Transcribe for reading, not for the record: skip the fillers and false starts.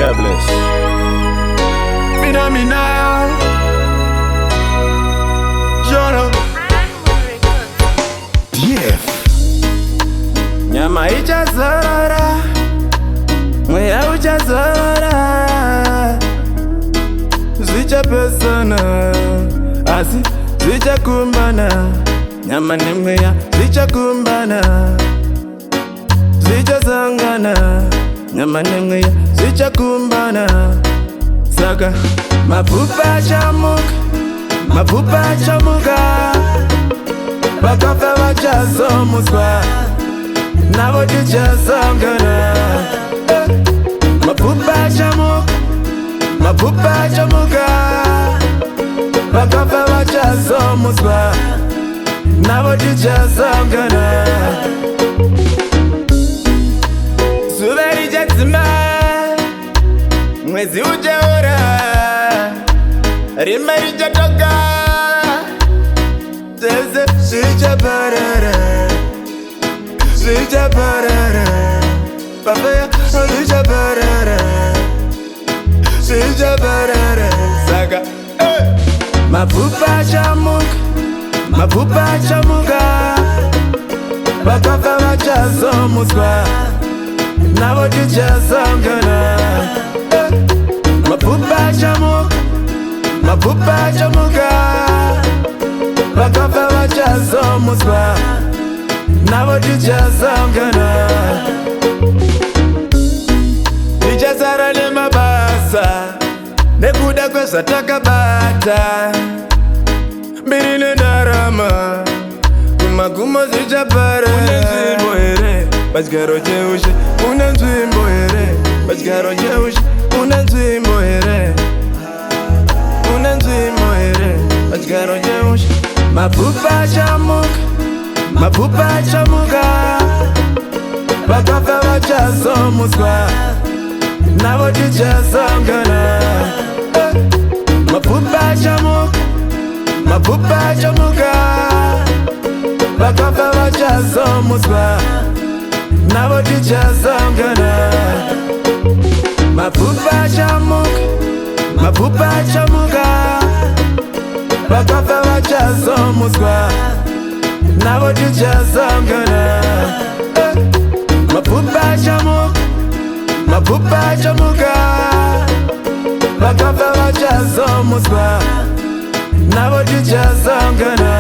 God bless. Phenomenal. Jono. DF. Nyama ichazorora, mweya uchazorora, zvichapesana asi zvichakumbana. Nyama nemweya zvichakumbana, zvichasangana. Nyama nemweya zvichakumbana. Saka mabhupa achamuka, mabhupa achamuka, vakafa vachazomuswa, navo tichasangana. Mabhupa achamuka, mabhupa achamuka, vakafa vachazomuswa, navo tichasangana. Zuva richadzima, mwezi uchaora, rima richatoka, zvese zvichaparara, zvichaparara, papaya zvichaparara, zvichaparara. Saka mabhupa achamuka, mabhupa achamuka, vakafa vachazomuswa, navo tichasangana. Mabhupa achamuka, mabhupa achamuka, vakafa vachazomuswa, navo tichasangana. Tichasara nemabasa nekuda kwezvatakabata, mbiri nendarama kumagumo zvichapara. Une nzvimbo here pachigaro cheushe? Une nzvimbo here pachigaro cheushe? Une nzvimbo here? Une nzvimbo here pachigaro cheushe? Mabhupa achamuka, mabhupa achamuka, vakafa vachazomuswa, navo tichasangana. Mabhupa achamuka, mabhupa achamuka, vakafa vachazomuswa, navo tichasangana. Mabhupa achamuka, mabhupa achamuka, vakafa vachazomuswa, navo tichasangana. Mabhupa achamuka, mabhupa achamuka, vakafa vachazomuswa, navo tichasangana.